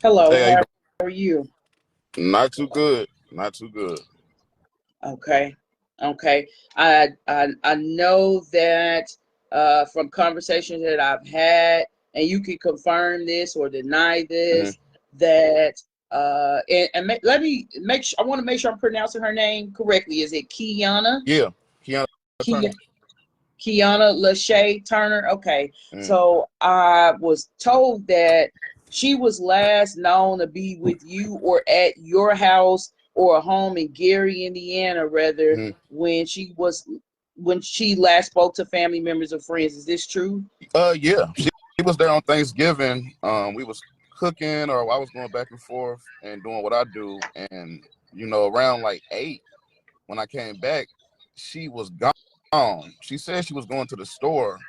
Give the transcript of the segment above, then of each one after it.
Hello, Hey, how are you? not too good. Not too good. Okay, okay. I know that from conversations that I've had, and you can confirm this or deny Hmm. this, that let me make sure. I want to make sure I'm pronouncing her name correctly. Is it KIONA? Yeah, KIONA Turner. Ki KIONA Lasha Turner? Okay, Mm. so I was told that she was last known to be with you or at your house or a home in Gary, Indiana, rather, Hmm. when she last spoke to family members or friends. Is this true? Yeah, she was there on Thanksgiving. We was cooking, or I was going back and forth and doing what I do, and around like 8 when I came back, she was gone. She said she was going to the store,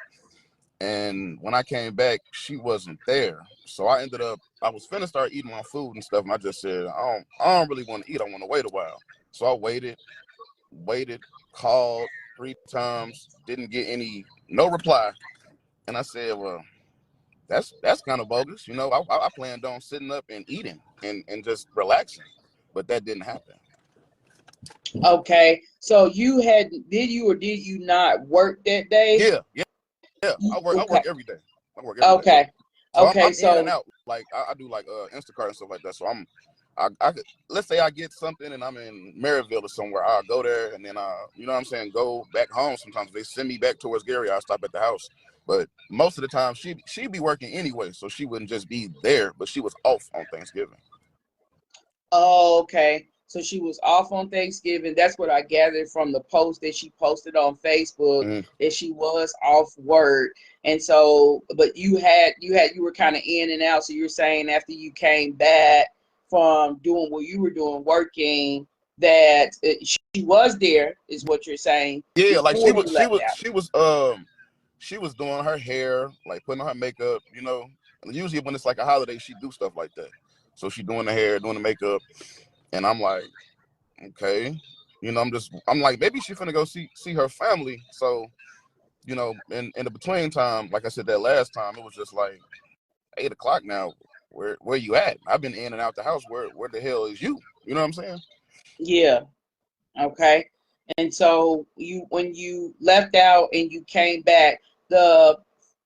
and when I came back, she wasn't there. So I was finna start eating my food and stuff, and I just said, I don't really want to eat. I want to wait a while. So I waited, called 3 times, didn't get no reply. And I said, well, that's kind of bogus. I planned on sitting up and eating and just relaxing, but that didn't happen. Okay, so did you or did you not work that day? Yeah, yeah, yeah. I Okay, work every day. I work every day. okay, So I'm, okay. I'm in and So out. Like I do like Instacart and stuff like that. So I could, let's say I get something and I'm in Maryville or somewhere. I'll go there and then you know what I'm saying, go back home. Sometimes they send me back towards Gary. I'll stop at the house. But most of the time she'd be working anyway, so she wouldn't just be there. But she was off on Thanksgiving. oh, okay. So she was off on Thanksgiving. That's what I gathered from the post that she posted on Facebook, Hmm. that she was off work. And so, but you were kind of in and out. So you're saying after you came back from doing what you were doing, working, that she was there, is what you're saying, Yeah, like before you left out. she was doing her hair, like putting on her makeup. Usually when it's like a holiday, she do stuff like that. So she doing the hair, doing the makeup, and I'm like, okay, I'm like, maybe she finna go see her family. So in the between time, like I said that last time, it was just like 8 o'clock now. Where you at? I've been in and out the house. Where the hell is you? You know what I'm saying? Yeah. Okay. And so when you left out and you came back, the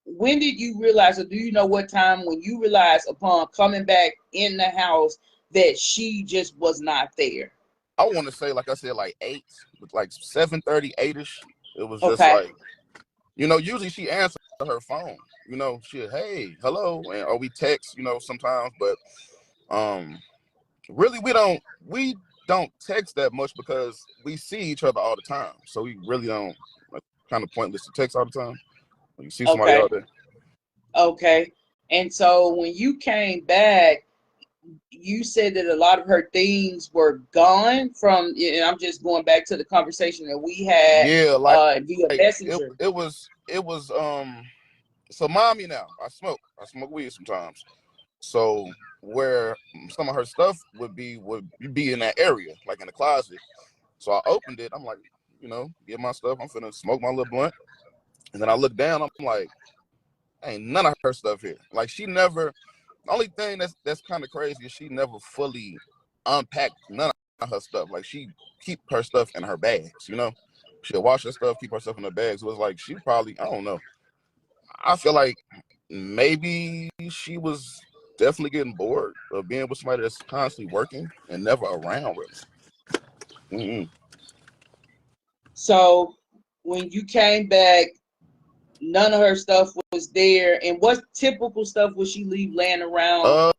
when did you realize, or do you know what time when you realized upon coming back in the house that she just was not there? I want to say, like I said, like 8, like 7:30, 8ish. It was just Okay. like, usually she answered her phone. She, hey, hello, or we text, sometimes, but um, really we don't text that much because we see each other all the time. So we really don't, like, kind of pointless to text all the time. When you see somebody Okay. all day. Okay. And so when you came back, you said that a lot of her things were gone from, and I'm just going back to the conversation that we had Yeah, via like Messenger. it was. So mommy, now I smoke weed sometimes. So where some of her stuff would be in that area, like in the closet. So I opened it. I'm like, get my stuff. I'm finna smoke my little blunt. And then I look down. I'm like, ain't none of her stuff here. Like she never. The only thing that's kind of crazy is she never fully unpacked none of her stuff. Like she keep her stuff in her bags. She'll wash her stuff, keep her stuff in her bags. It was like she probably, I don't know. I feel like maybe she was definitely getting bored of being with somebody that's constantly working and never around really. Mm-hmm. So when you came back, none of her stuff was there. And what typical stuff would she leave laying around Uh,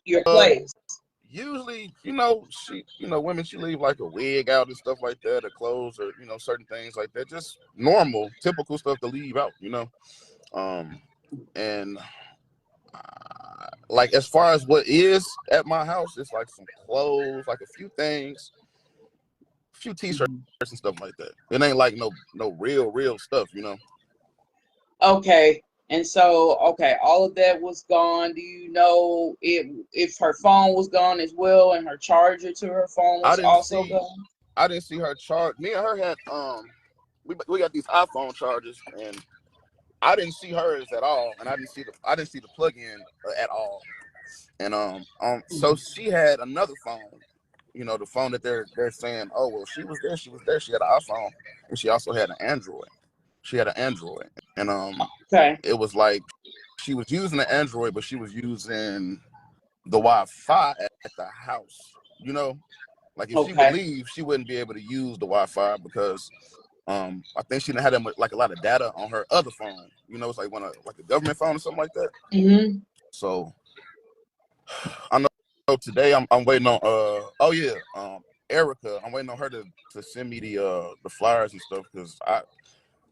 your uh, place? Usually, women, she leave like a wig out and stuff like that, or clothes, or certain things like that. Just normal, typical stuff to leave out. Um, and like as far as what is at my house, it's like some clothes, like a few things, a few t-shirts Mhm. and stuff like that. It ain't like no real stuff. Okay. And so, okay, all of that was gone. Do you know if her phone was gone as well, and her charger to her phone I was didn't also see gone? I didn't see her charge. Me and her had we got these iPhone chargers, and I didn't see hers at all, and I didn't see the plug-in at all. And so she had another phone, you know, the phone that they're saying, oh well, she was there, she had an iPhone, and she also had an Android. She had an Android, and Okay. it was like she was using the Android, but she was using the Wi-Fi at the house. You know, like if she would Okay. leave, she wouldn't be able to use the Wi-Fi because I think she didn't have that much, like a lot of data on her other phone. You know, it's like like a government phone or something like that. Mm-hmm. So I know today I'm waiting on oh yeah, Erica. I'm waiting on her to send me the flyers and stuff, because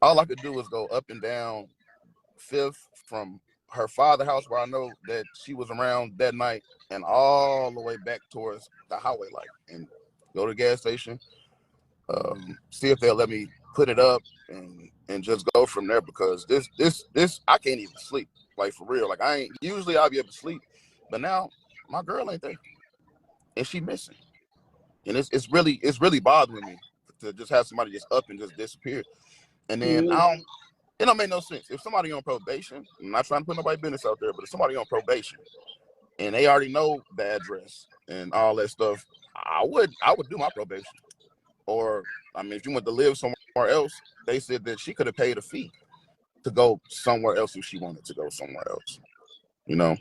all I could do was go up and down Fifth from her father's house, where I know that she was around that night, and all the way back towards the highway light, and go to the gas station, see if they'll let me put it up, and just go from there, because this I can't even sleep, like for real. Like I ain't usually I'll be able to sleep, but now my girl ain't there and she missing, and it's really bothering me to just have somebody just up and just disappear. And then Mm-hmm. it don't make no sense if somebody on probation. I'm not trying to put nobody's business out there, but if somebody on probation and they already know the address and all that stuff, I would do my probation. Or I mean, if you want to live somewhere else, they said that she could have paid a fee to go somewhere else if she wanted to go somewhere else. You know.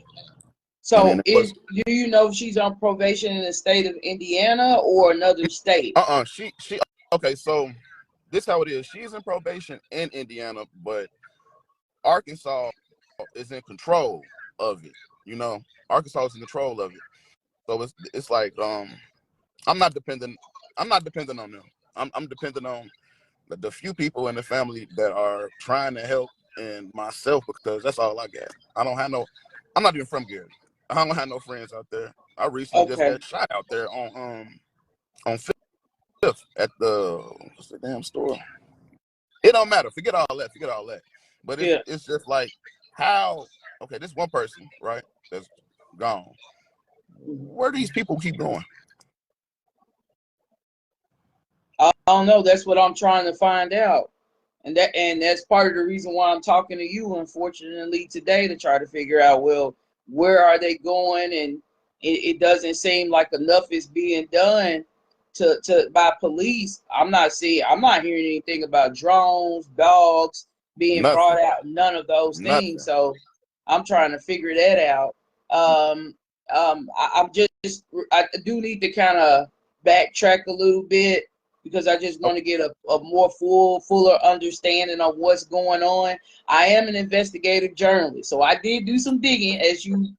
And then So, it was do you know if she's on probation in the state of Indiana or another state? she okay. So this how it is. She's in probation in Indiana, but Arkansas is in control of it. You know, Arkansas is in control of it. So it's like I'm not dependent. I'm not dependent on them. I'm dependent on the few people in the family that are trying to help, and myself, because that's all I got. I don't have no. I'm not even from Gary. I don't have no friends out there. I recently just Okay. got shot out there on Fifth at the what's the damn store. It don't matter. Forget all that. Forget all that. But Yeah. it's just like how, okay, this one person, right, that's gone. Where do these people keep going? I don't know. That's what I'm trying to find out. And that's part of the reason why I'm talking to you, unfortunately, today, to try to figure out, well, where are they going? And it doesn't seem like enough is being done to by police. I'm not hearing anything about drones, dogs being brought Nothing. out, none of those things. Nothing. So I'm trying to figure that out. I'm just I do need to kind of backtrack a little bit, because I just want to get a more fuller understanding of what's going on. I am an investigative journalist, so I did do some digging, as you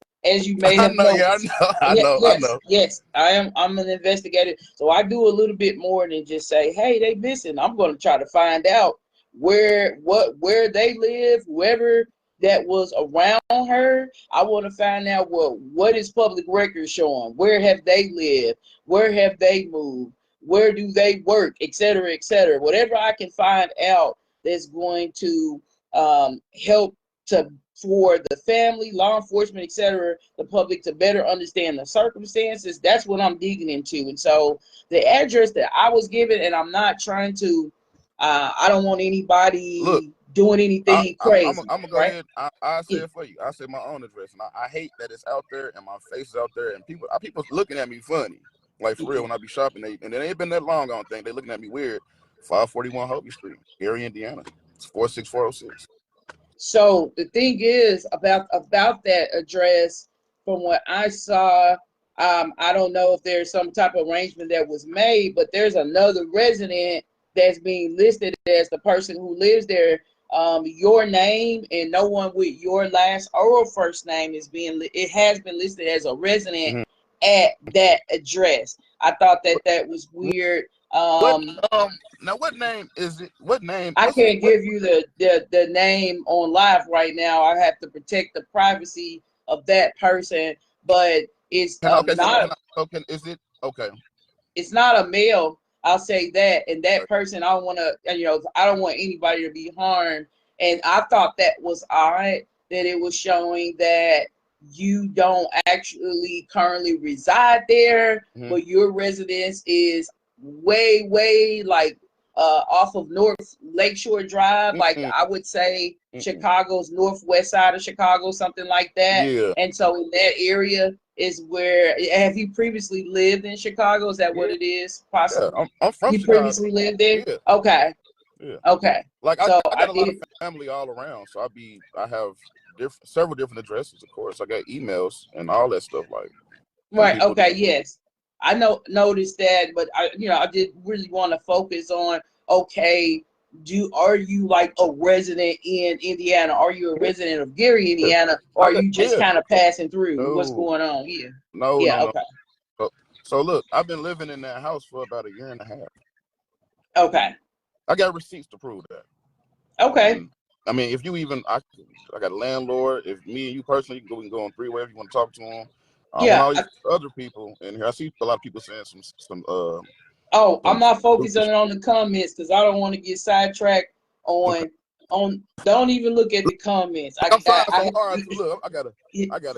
may I have know, yeah, noticed. I know. Yes, I'm an investigator, so I do a little bit more than just say, hey, they missing. I'm going to try to find out where they live, whoever that was around her. I want to find out what is public record showing, where have they lived, where have they moved, where do they work, et cetera, et cetera. Whatever I can find out that's going to help for the family, law enforcement, et cetera, the public, to better understand the circumstances. That's what I'm digging into. And so the address that I was given, and I'm not trying to, I don't want Look, anybody doing anything I'm crazy, gonna go right? ahead. I say Yeah. it for you. I say my own address, and I hate that it's out there and my face is out there, and people's looking at me funny, like for real. When I be shopping, and it ain't been that long. I don't think they looking at me weird. 541 Hovey Street, Gary, Indiana. It's 46406. So the thing is about that address, from what I saw, I don't know if there's some type of arrangement that was made, but there's another resident that's being listed as the person who lives there. Your name and no one with your last or first name it has been listed as a resident Mm-hmm. at that address. I thought that was weird. What now? What name is it? What name? I What's can't what? give you the name on live right now. I have to protect the privacy of that person, but it's Can I, okay, so not. can I? So can is it okay? It's not a male. I'll say that. And that person, I don't want to. I don't want anybody to be harmed. And I thought that was odd, that it was showing that you don't actually currently reside there, Mm-hmm. but your residence is way, way like off of North Lakeshore Drive, like Mm-mm. I would say Mm-mm. Chicago's northwest side of Chicago, something like that. Yeah. And so in that area is where, have you previously lived in Chicago? Is that what Yeah. it is? Yeah. Possibly. I'm from You Chicago. previously lived there? Yeah. Okay. Yeah. Okay. Like So I I got a lot of did. family all around, so I have several different addresses. Of course, I got emails and all that stuff. Like some Right. people. Okay. Yes. I noticed that, but I did really want to focus on, okay, are you like a resident in Indiana? Are you a Yeah. resident of Gary, Indiana? Or I are got, you just yeah. kind of passing through? What's No. going on here? No. Yeah. No. No. Okay. So look, I've been living in that house for about a year and a half. Okay. I got receipts to prove that. Okay. And, I mean, if you even, I got a landlord. If me and you personally, we can go on three-way if you want to talk to him. And Yeah. all these other people in here, I see a lot of people saying some Oh, I'm not stupid focusing on the comments because I don't want to get sidetracked Okay. on. Don't even look at the comments. I'm trying so hard to look. I gotta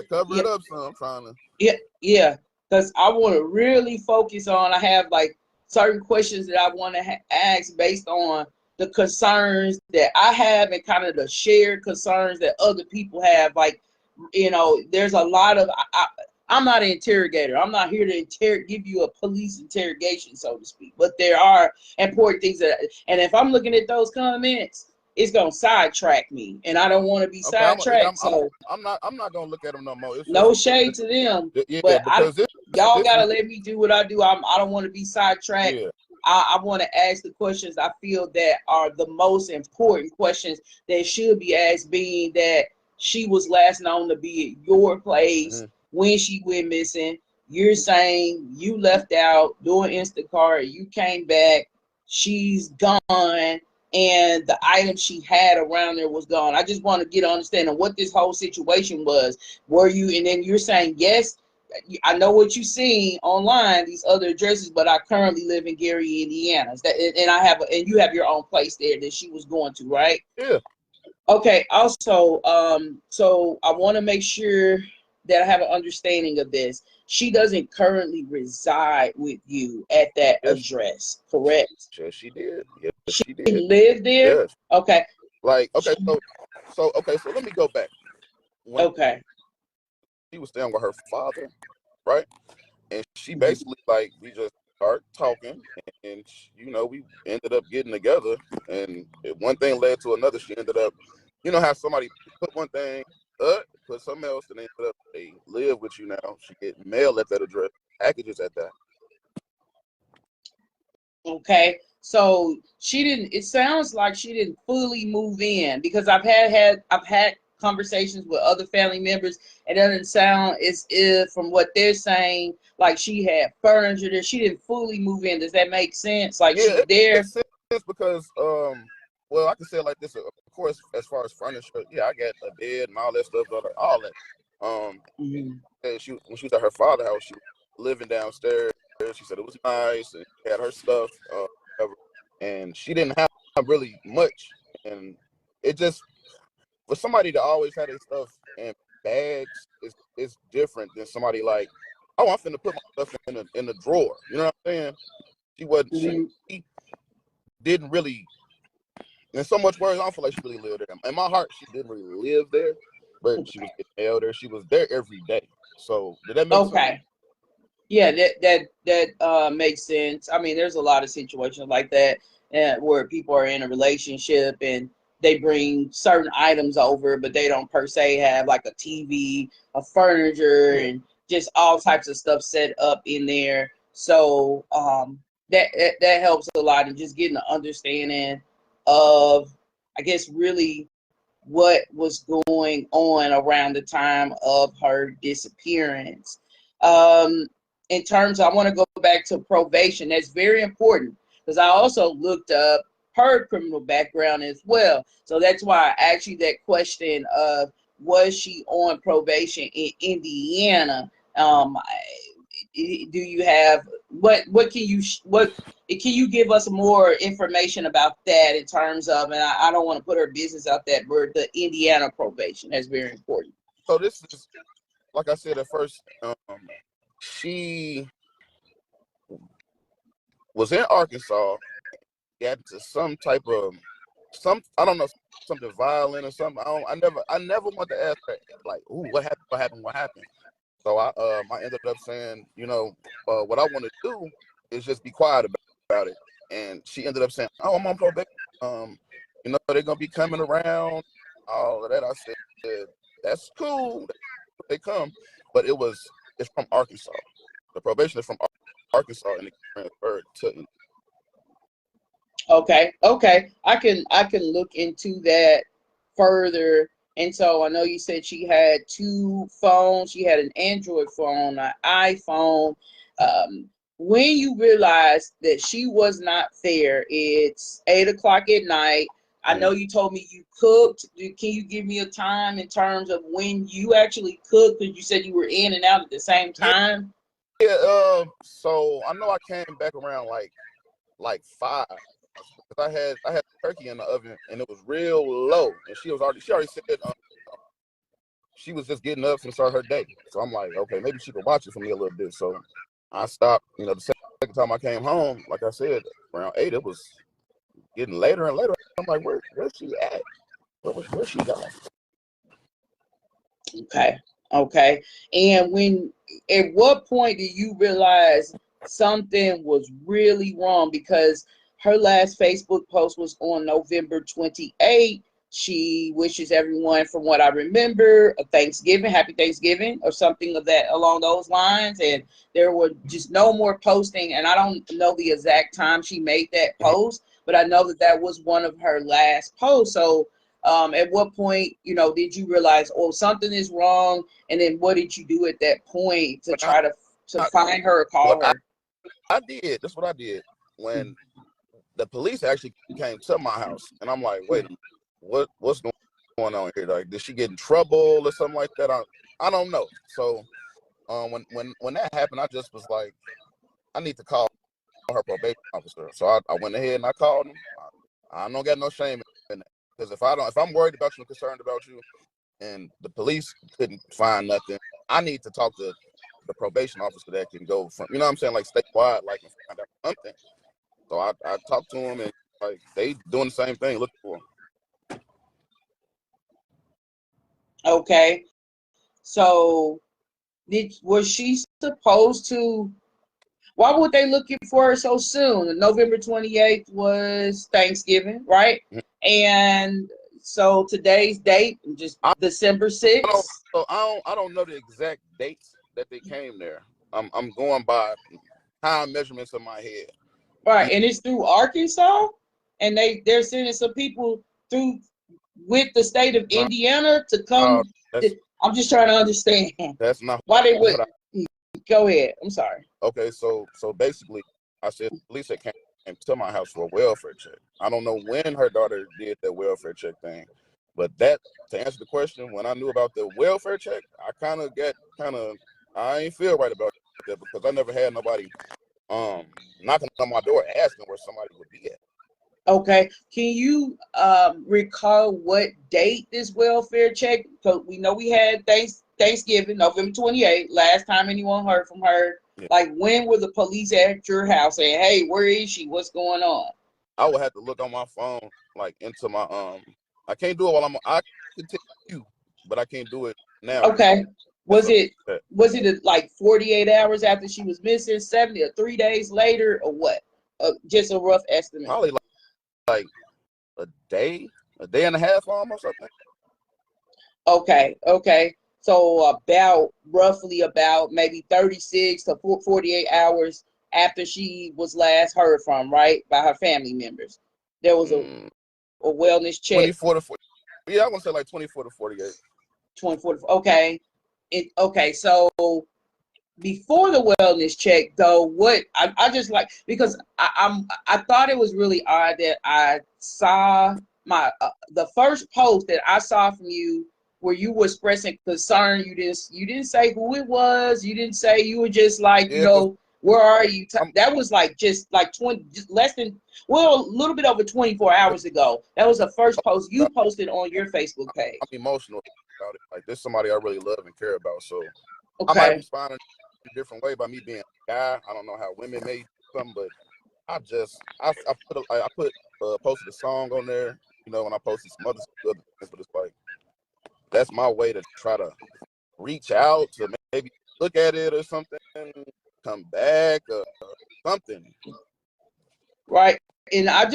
cover yeah, it up. So I'm trying to. yeah, because I want to really focus on. I have like certain questions that I want to ask based on the concerns that I have and kind of the shared concerns that other people have. Like, there's a lot of. I'm not an interrogator. I'm not here to give you a police interrogation, so to speak. But there are important things and if I'm looking at those comments, it's gonna sidetrack me, and I don't want to be Okay, sidetracked. So I'm not gonna look at them no more. It's no just shade to them, yeah, but because y'all this gotta let me do what I do. I don't want to be sidetracked. yeah. I want to ask the questions I feel that are the most important questions that should be asked, being that she was last known to be at your place when she went missing. You're saying you left out doing Instacart, you came back, she's gone, and the item she had around there was gone. I just want to get an understanding of what this whole situation was. Were you, and then you're saying, yes, I know what you've seen online, these other addresses, but I currently live in Gary, Indiana. And and you have your own place there that she was going to, right? Yeah. Okay. Also, so I want to make sure that I have an understanding of this. She doesn't currently reside with you at that address, correct? Yes, she did. Yes, She she did. lived there? Yes. Okay. Like, okay, so let me go back. When Okay. she was staying with her father, right? And she basically, like, we just started talking, and we ended up getting together, and one thing led to another. She ended up, how somebody put one thing up, put something else, and they live with you now. She get mail at that address, packages at that. Okay. So it sounds like she didn't fully move in, because I've had conversations with other family members. It doesn't sound as if, from what they're saying, like she had furniture there. She didn't fully move in. Does that make sense? Like, Yeah, she's it there. makes sense because well, I can say it like this. Of course, as far as furniture, yeah, I got a bed and all that stuff, all that. And when she was at her father's house, she was living downstairs. She said it was nice and had her stuff, whatever. And she didn't have really much. And it just, for somebody to always have their stuff in bags is different than somebody like, oh, I'm finna put my stuff in the drawer. You know what I'm saying? She wasn't. She didn't really. In so much words, I don't feel like she really lived there. In my heart, she didn't really live there, but she was getting mail there. She was there every day. So did that make sense? Okay. Yeah, that makes sense. I mean, there's a lot of situations like that where people are in a relationship and they bring certain items over, but they don't per se have like a TV, a furniture, and just all types of stuff set up in there. So that helps a lot in just getting an understanding of, I guess, really what was going on around the time of her disappearance. In terms of, I want to go back to probation. That's very important, because I also looked up her criminal background as well. So that's why I asked you that question of, was she on probation in Indiana? Do you have what can you give us more information about that, in terms of, and I don't want to put her business out there, but the Indiana probation, that's very important. So this is, like I said at first, she was in Arkansas, got into some type of I don't know, something violent or something. I never want to ask her like, ooh, what happened? What happened? What happened? So I ended up saying, you know, what I want to do is just be quiet about it. And she ended up saying, oh, I'm on probation. You know, they're gonna be coming around, all of that. I said, that's cool. They come, but it's from Arkansas. The probation is from Arkansas, and it transferred to. Okay, okay. I can look into that further. And so I know you said she had two phones. She had an Android phone, an iPhone. When you realized that she was not there, it's 8 o'clock at night. I know you told me you cooked. Can you give me a time in terms of when you actually cooked? Because you said you were in and out at the same time. Yeah. So I know I came back around like 5. I had turkey in the oven and it was real low, and she already said she was just getting up and start her day. So I'm like, okay, maybe she could watch it for me a little bit. So I stopped. You know, the second time I came home, like I said, around 8, it was getting later and later. I'm like, where's she at? Where's she going? Okay. Okay. And at what point did you realize something was really wrong? Because her last Facebook post was on November 28th. She wishes everyone, from what I remember, a Thanksgiving, happy Thanksgiving, or something of that along those lines. And there were just no more posting. And I don't know the exact time she made that post, but I know that was one of her last posts. So at what point, you know, did you realize, oh, something is wrong? And then what did you do at that point to try to find her or call her? I did. That's what I did when the police actually came to my house, and I'm like, wait a minute, what's going on here? Like, did she get in trouble or something like that? I don't know. So when that happened, I just was like, I need to call her probation officer. So I went ahead and I called him. I don't got no shame in that, because if I'm worried about you and concerned about you, and the police couldn't find nothing, I need to talk to the probation officer that can go from, you know what I'm saying, like statewide, like, and find out something. So I talked to him, and like they doing the same thing, looking for him. Okay. So was she supposed to, why were they looking for her so soon? November 28th was Thanksgiving, right? And so today's date, just December 6th. I don't know the exact dates that they came there. I'm going by time measurements in my head. Right, and it's through Arkansas, and they're sending some people through with the state of Indiana to come. I'm just trying to understand. That's not why they would. Go ahead. I'm sorry. Okay, so basically, I said police came to my house for a welfare check. I don't know when her daughter did that welfare check thing, but that, to answer the question, when I knew about the welfare check, I ain't feel right about that, because I never had nobody knocking on my door asking where somebody would be at. Okay, can you recall what date this welfare check? Because we know we had Thanksgiving, November 28th, last time anyone heard from her. Yeah. Like, when were the police at your house saying, hey, where is she? What's going on? I would have to look on my phone, like, into my I can't do it while I can tell you, but I can't do it now. Okay. Was it like 48 hours after she was missing, 70 or 3 days later, or what? Just a rough estimate. Probably like a day and a half almost, I think. Okay. So roughly about maybe 36 to 48 hours after she was last heard from, right, by her family members, there was a wellness check. 24 to 40. Yeah, I want to say like 24 to 48. 24 to, okay. Okay, so before the wellness check, though, what I just like, because I thought it was really odd that I saw the first post that I saw from you where you were expressing concern. You didn't say who it was. You didn't say, you were just like, you know, where are you? That was like just like 20, just less than, well, a little bit over 24 hours ago. That was the first post you posted on your Facebook page. I'm emotional about it. Like, this is somebody I really love and care about. So okay. I might respond in a different way by me being a guy. I don't know how women may come, but I posted a song on there, you know, when I posted some other stuff, but it's like that's my way to try to reach out to maybe look at it or something, come back or something. Right. And I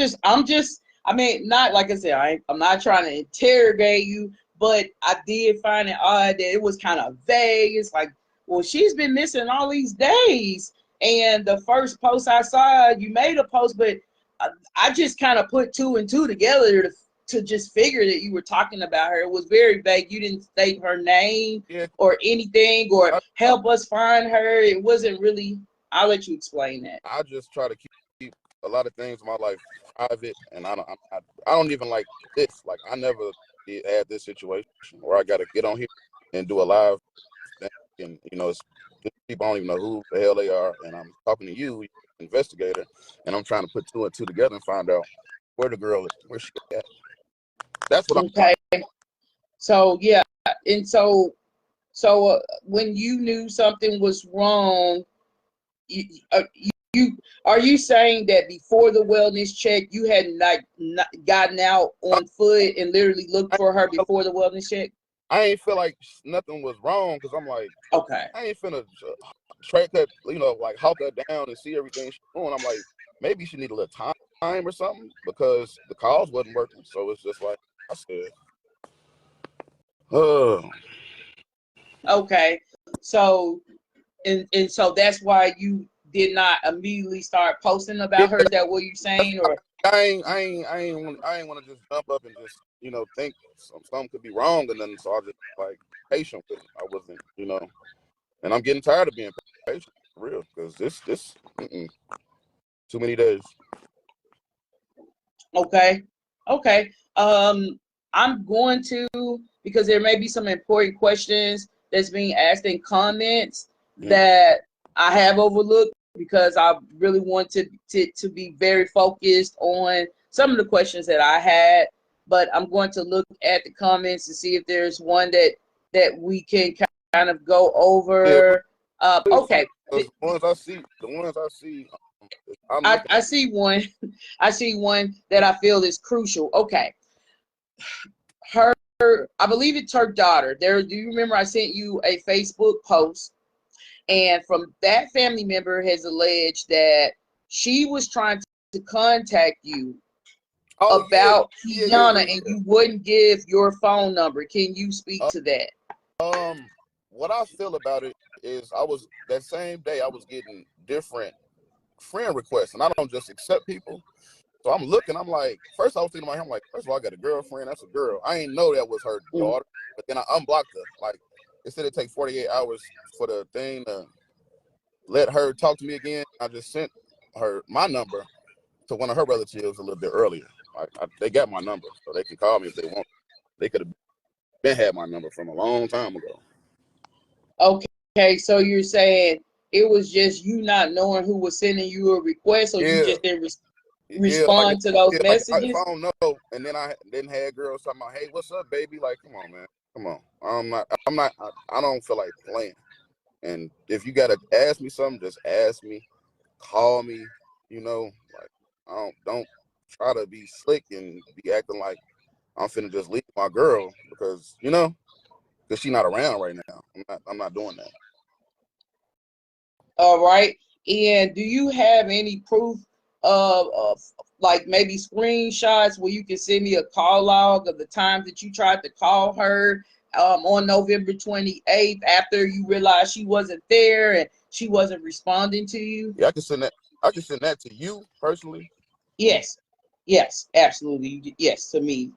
mean, not like I said, I'm not trying to interrogate you, but I did find it odd that it was kind of vague. It's like, well, she's been missing all these days. And the first post I saw, you made a post, but I just kind of put two and two together to just figure that you were talking about her. It was very vague. You didn't state her name or anything or help us find her. It wasn't really, I'll let you explain that. I just try to keep a lot of things in my life private, and I don't even like this. Like I never had this situation where I got to get on here and do a live thing, and you know, it's people don't even know who the hell they are, and I'm talking to you, investigator, and I'm trying to put two and two together and find out where the girl is, where she at. That's what okay. So yeah, and so when you knew something was wrong, are you saying that before the wellness check, you had not gotten out on foot and literally looked for her before the wellness check? I ain't feel like nothing was wrong because I'm like, okay, I ain't finna track that, you know, like hawk her down and see everything she's doing. I'm like, maybe she need a little time or something because the calls wasn't working. So it's just like I said, okay. So and so that's why you did not immediately start posting about her. Is that what you're saying? Or I ain't want to just jump up and just, you know, think something could be wrong and then so I just like patient with it. I wasn't, you know, and I'm getting tired of being patient for real because this too many days. okay. I'm going to, because there may be some important questions that's being asked in comments that I have overlooked because I really want to be very focused on some of the questions that I had. But I'm going to look at the comments to see if there's one that we can kind of go over. Okay. The ones I see, I see one. I see one that I feel is crucial. Okay. I believe it's her daughter. Do you remember I sent you a Facebook post? And from that family member has alleged that she was trying to contact you about KIONA and you wouldn't give your phone number. Can you speak to that? What I feel about it is that same day I was getting different friend requests and I don't just accept people. So I'm looking, I'm like, first I was thinking about him, like, first of all, I got a girlfriend, that's a girl. I ain't know that was her daughter, but then I unblocked her. Like, it said it take 48 hours for the thing to let her talk to me again. I just sent her my number to one of her relatives a little bit earlier. They got my number, so they can call me if they want. They could have been had my number from a long time ago. Okay, so you're saying it was just you not knowing who was sending you a request, or you just didn't respond to those messages? Like if I don't know, and then I didn't have girls talking about, hey, what's up, baby? Like, come on, man, come on. I don't feel like playing. And if you gotta ask me something, just ask me, call me. You know, like don't try to be slick and be acting like I'm finna just leave my girl because you know, because she's not around right now. I'm not doing that. All right. And do you have any proof of like maybe screenshots where you can send me a call log of the times that you tried to call her on November 28th after you realized she wasn't there and she wasn't responding to you? Yeah, I can send that. I can send that to you personally. Yes, absolutely. Yes, to me.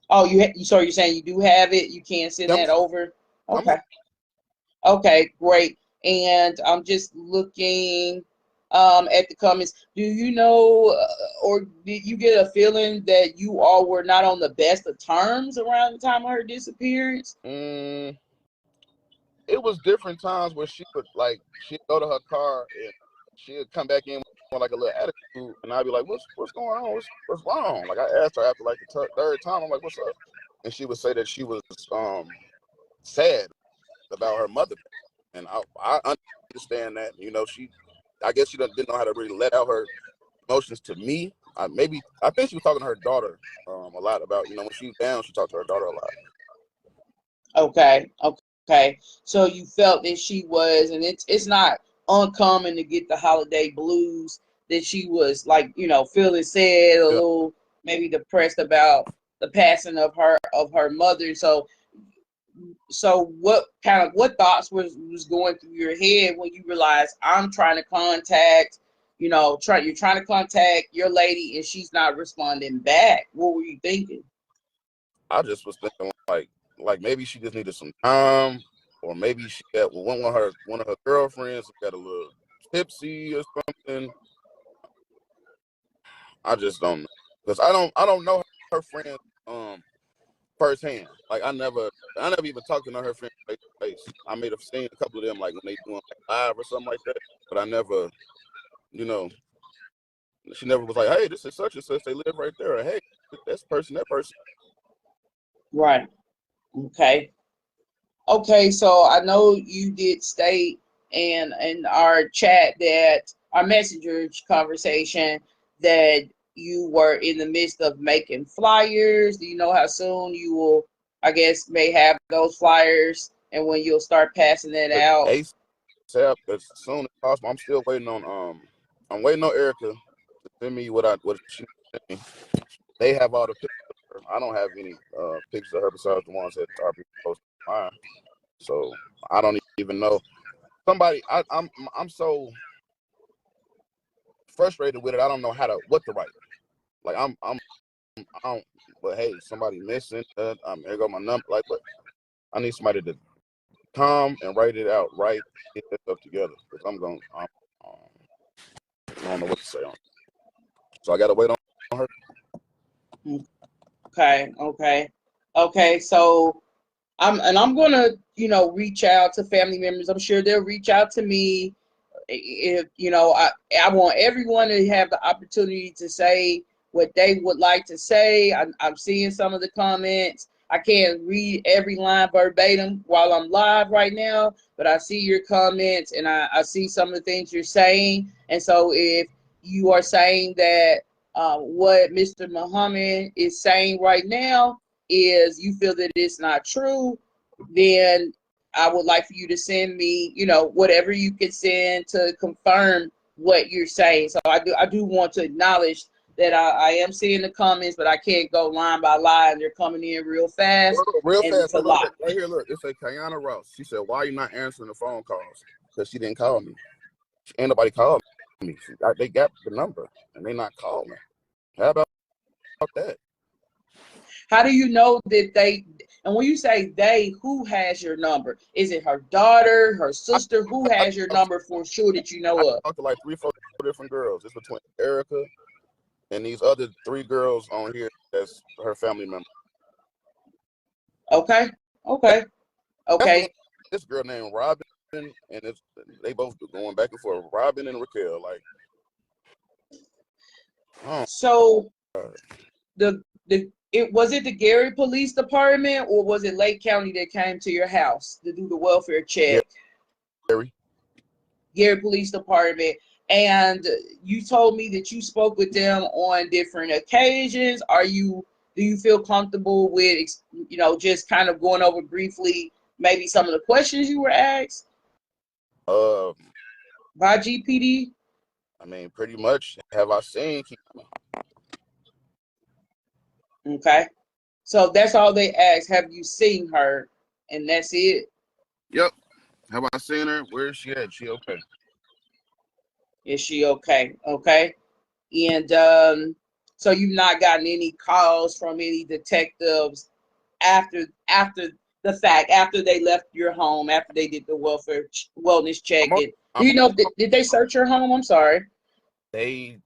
Oh, so you're saying you do have it? You can send that over? Okay. Okay, great. And I'm just looking at the comments. Do you know, or did you get a feeling that you all were not on the best of terms around the time of her disappearance? It was different times where she'd go to her car and she'd come back in with like a little attitude, and I'd be like, "What's going on? What's wrong?" Like I asked her after like the third time, I'm like, "What's up?" And she would say that she was sad about her mother, and I understand that. You know, I guess she didn't know how to really let out her emotions to me. I think she was talking to her daughter a lot about, when she's down, she talked to her daughter a lot. Okay. So you felt that she was, and it's not uncommon to get the holiday blues, that she was like, feeling sad, a little maybe depressed about the passing of her mother. So what thoughts was going through your head when you realized I'm trying to contact, you're trying to contact your lady and she's not responding back? What were you thinking? I just was thinking like maybe she just needed some time, or maybe she had one of her girlfriends got a little tipsy or something. I just don't know, because I don't know her friends firsthand. Like I never even talked to her friends face to face. I may have seen a couple of them like when they doing like live or something like that, but I never, she never was like, hey, this is such and such, they live right there, or hey, that person. Right. Okay, so I know you did state in our chat, that our messenger conversation, that you were in the midst of making flyers. Do you know how soon you will, I guess, may have those flyers, and when you'll start passing that out? ASAP, as soon as possible. I'm still waiting on Erica to send me what she sent me. They have all the pictures of her. I don't have any pictures of her besides the ones that are being posted online. So I don't even know. I'm so frustrated with it. I don't know what to write. Like I don't. But hey, somebody missing. Here go my number. Like, but I need somebody to come and write it out. Right, get this stuff together. Because I don't know what to say on it. So I gotta wait on her. Okay. So I'm gonna, reach out to family members. I'm sure they'll reach out to me. If I want everyone to have the opportunity to say what they would like to say. I'm seeing some of the comments. I can't read every line verbatim while I'm live right now, but I see your comments, and I see some of the things you're saying. And so if you are saying that what Mr. Muhammad is saying right now is you feel that it's not true, then I would like for you to send me, whatever you can send to confirm what you're saying. So I do want to acknowledge that I am seeing the comments, but I can't go line by line. They're coming in real fast. Real and fast. It's a lot. Right here, look. It said KIONA Ross. She said, why are you not answering the phone calls? Because she didn't call me. Ain't nobody called me. They got the number, and they not calling me. How about that? How do you know that they, and when you say they, who has your number? Is it her daughter, her sister? Who has your number for sure that you know of? I talked to like 3-4 different girls. It's between Erica and these other 3 girls on here that's her family member. Okay. This girl named Robin, and they both going back and forth. Robin and Raquel, like. Oh. So was it the Gary Police Department, or was it Lake County that came to your house to do the welfare check? Gary Police Department. And you told me that you spoke with them on different occasions. Do you feel comfortable with, just kind of going over briefly maybe some of the questions you were asked by GPD? I mean, pretty much. Have I seen KIONA? Okay. So that's all they ask. Have you seen her? And that's it? Yep. Have I seen her? Where is she at? She okay? Is she okay? Okay. And so you've not gotten any calls from any detectives after the fact, after they left your home, after they did the wellness check? Do you know, did they search your home? I'm sorry. Okay,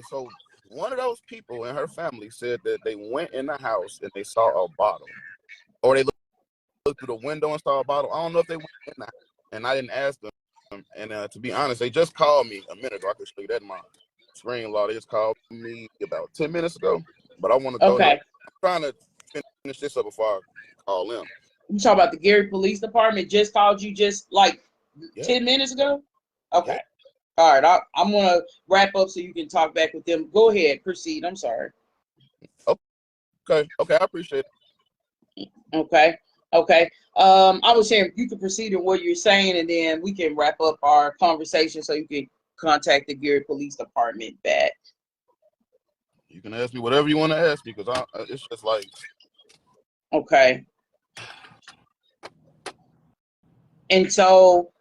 so one of those people in her family said that they went in the house and they saw a bottle, or they looked through the window and saw a bottle. I don't know if they went in the house, and I didn't ask them. And to be honest, they just called me a minute ago. I can show you that in my screen law. They just called me about 10 minutes ago. But I want to go ahead. I'm trying to finish this up before I call them. You talking about the Gary Police Department just called you just like 10 minutes ago? Okay. All right, I'm gonna wrap up so you can talk back with them. Go ahead, proceed. I'm sorry. Okay, I appreciate it. Okay, okay. I was saying you can proceed in what you're saying, and then we can wrap up our conversation so you can contact the Gary Police Department back. You can ask me whatever you want to ask me, because it's just like. Okay. And so,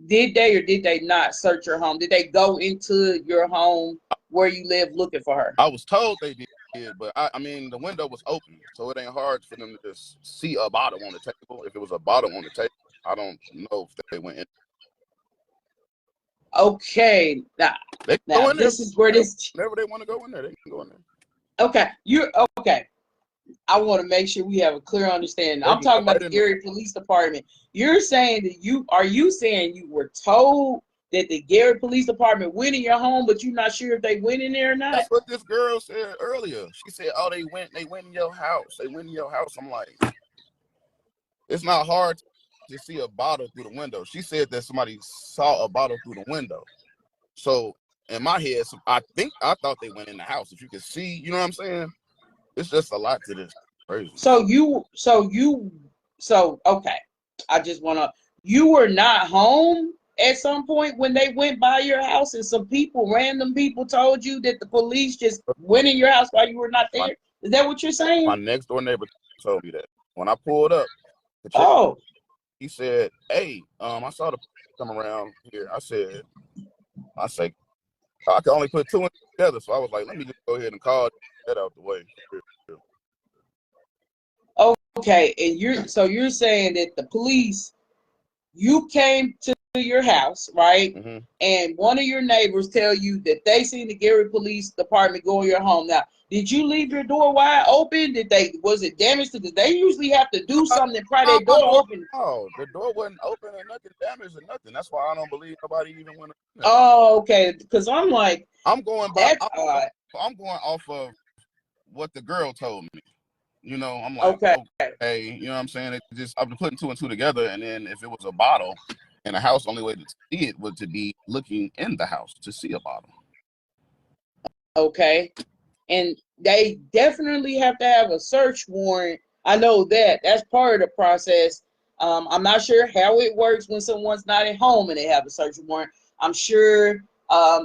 did they or did they not search your home? Did they go into your home where you live looking for her? I was told they did, but I mean, the window was open, so it ain't hard for them to just see a bottle on the table. If it was a bottle on the table, I don't know if they went in. Okay, now this is where this. Whenever they want to go in there, they can go in there. Okay, you're okay. I want to make sure we have a clear understanding. I'm talking about the Gary Police Department. You're saying that you saying you were told that the Gary Police Department went in your home, but you're not sure if they went in there or not? That's what this girl said earlier. She said, "Oh, they went in your house. They went in your house." I'm like, it's not hard to see a bottle through the window. She said that somebody saw a bottle through the window. So in my head, I thought they went in the house. If you could see, you know what I'm saying? It's just a lot to this. Crazy. Okay. I just wanna. You were not home at some point when they went by your house, and some random people, told you that the police just went in your house while you were not there. Is that what you're saying? My next door neighbor told me that when I pulled up. Oh. He said, "Hey, I saw the come around here." I say, I can only put two in together, so I was like, let me just go ahead and call that out the way. Okay, and you're saying that the police, you came to your house, right? Mm-hmm. And one of your neighbors tell you that they seen the Gary Police Department go in your home. Now, did you leave your door wide open? Was it damaged? Because they usually have to do something to pry their door open. Oh, the door wasn't open and nothing damaged or nothing. That's why I don't believe nobody even went. Oh, okay. Because I'm like, I'm going off of what the girl told me. You know, I'm like, okay, you know what I'm saying? I'm putting two and two together, and then if it was a bottle in a house, only way to see it was to be looking in the house to see a bottle. Okay. And they definitely have to have a search warrant. I know that. That's part of the process. I'm not sure how it works when someone's not at home and they have a search warrant. I'm sure,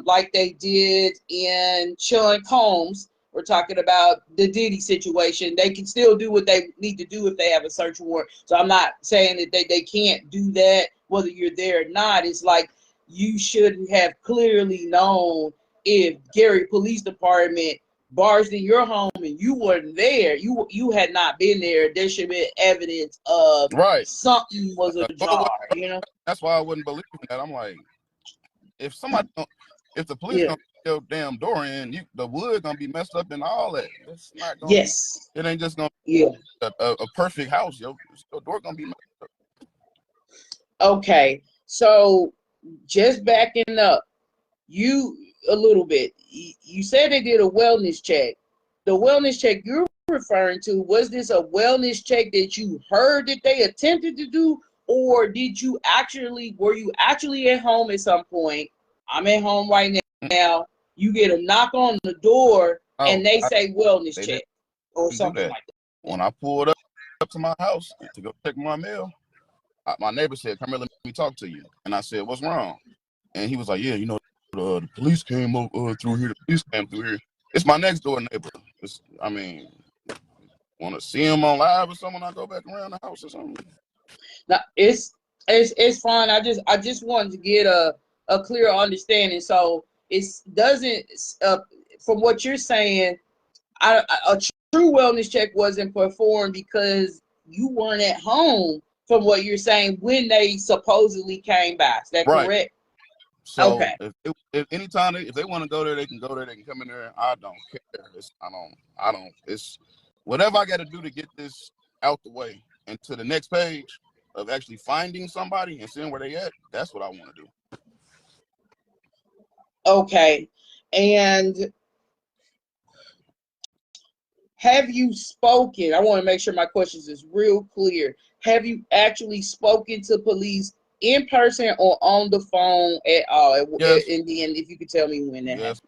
like they did in Sean Combs, we're talking about the Diddy situation. They can still do what they need to do if they have a search warrant. So I'm not saying that they can't do that, whether you're there or not. It's like you should have clearly known if Gary Police Department barged in your home and you weren't there, you had not been there, there should be evidence of something was ajar, you know? That's why I wouldn't believe in that. I'm like, if the police don't get your damn door in, the wood gonna be messed up and all that. It's not gonna it ain't just gonna be a perfect house. Your door gonna be messed up. Okay, so just backing up, a little bit. You said they did a wellness check. The wellness check you're referring to, was this a wellness check that you heard that they attempted to do, or were you actually at home at some point? I'm at home right now. You get a knock on the door and they say wellness check or something like that. When I pulled up to my house to go check my mail, my neighbor said, "Come here, let me talk to you." And I said, "What's wrong?" And he was like, "Yeah, you know, the police came through here. The police came through here." It's my next door neighbor. Want to see him on live or something? I go back around the house or something. Now it's fine. I just wanted to get a clear understanding. So it doesn't. From what you're saying, a true wellness check wasn't performed because you weren't at home. From what you're saying, when they supposedly came back, is that correct? So if anytime if they want to go there, they can go there. They can come in there. I don't care. I don't. It's whatever I got to do to get this out the way and to the next page of actually finding somebody and seeing where they at. That's what I want to do. Okay, and have you spoken? I want to make sure my questions is real clear. Have you actually spoken to police in person or on the phone at all? Yes. In the end, if you could tell me when that happened.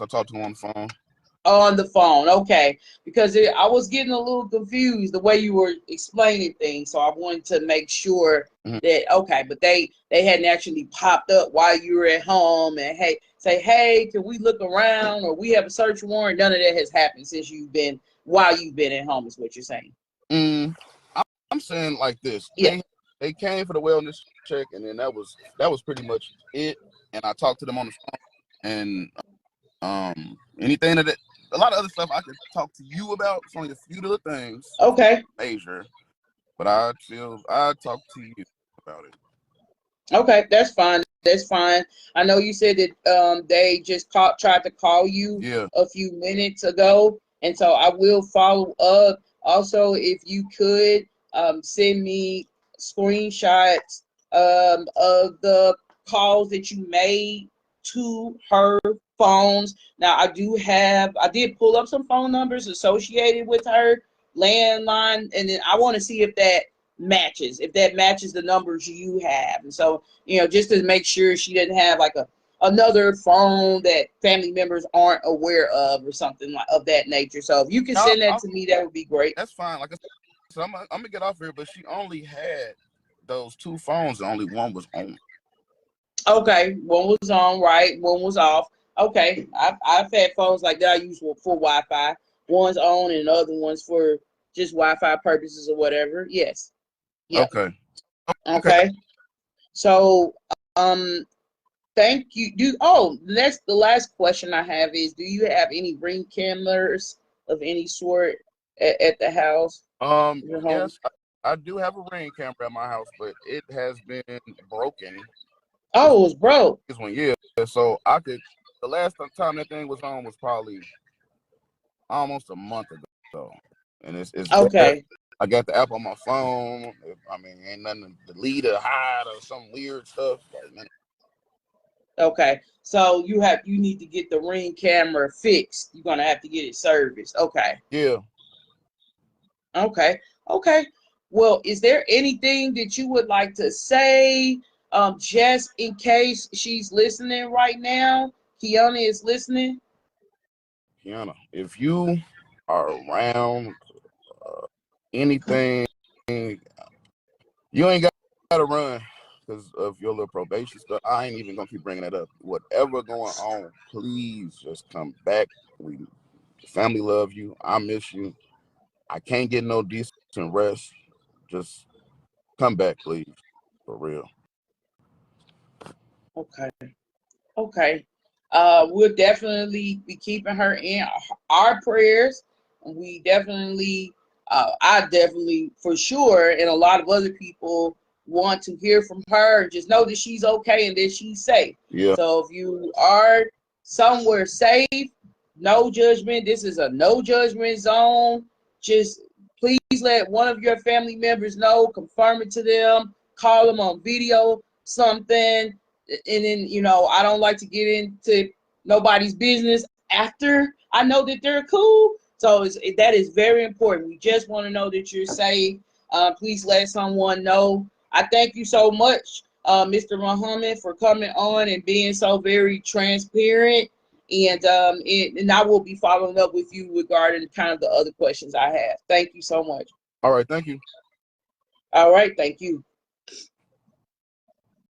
I talked to him on the phone. On the phone, okay. Because I was getting a little confused the way you were explaining things, so I wanted to make sure that okay, but they hadn't actually popped up while you were at home and hey, can we look around or we have a search warrant? None of that has happened since while you've been at home, is what you're saying. I'm saying like this. Yeah. They came for the wellness check, and then that was pretty much it. And I talked to them on the phone, and anything that a lot of other stuff I could talk to you about. It's only a few little things. Okay. Major, but I talk to you about it. Okay, that's fine. That's fine. I know you said that they just tried to call you a few minutes ago, and so I will follow up. Also, if you could send me screenshots of the calls that you made to her phones. Now, I did pull up some phone numbers associated with her landline, and then I want to see if that matches the numbers you have. And so, just to make sure she didn't have like another phone that family members aren't aware of or something like of that nature. So if you can send that to me, that would be great. That's fine. Like I said, so I'm gonna get off here, but she only had those two phones and only one was on. Okay, one was on, right? One was off. Okay, I've had phones like that I use for Wi-Fi. One's on and the other one's for just Wi-Fi purposes or whatever. Yes. Yep. Okay. So, thank you. That's the last question I have is, do you have any ring cameras of any sort at the house? Yes, I do have a ring camera at my house, but it has been broken. Oh, it was broke. This one, yeah. So the last time that thing was on was probably almost a month ago, and it's okay. I got the app on my phone. I mean, ain't nothing to delete or hide or some weird stuff. Okay, so you need to get the ring camera fixed. You're gonna have to get it serviced. Okay. Yeah. Okay. Well, is there anything that you would like to say, just in case she's listening right now? KIONA is listening. KIONA, if you are around anything, you ain't got to run because of your little probation stuff. I ain't even gonna keep bringing that up. Whatever going on, please just come back. Family love you. I miss you. I can't get no decent rest. Just come back, please, for real. Okay. We'll definitely be keeping her in our prayers. We definitely, I definitely, for sure, and a lot of other people want to hear from her. Just know that she's okay and that she's safe. Yeah. So if you are somewhere safe, no judgment. This is a no judgment zone. Just please let one of your family members know, confirm it to them, call them on video, something. And then, I don't like to get into nobody's business after I know that they're cool. So that is very important. We just want to know that you're safe. Please let someone know. I thank you so much, Mr. Muhammad, for coming on and being so very transparent. And I will be following up with you regarding kind of the other questions I have. Thank you so much. All right. Thank you. All right. Thank you.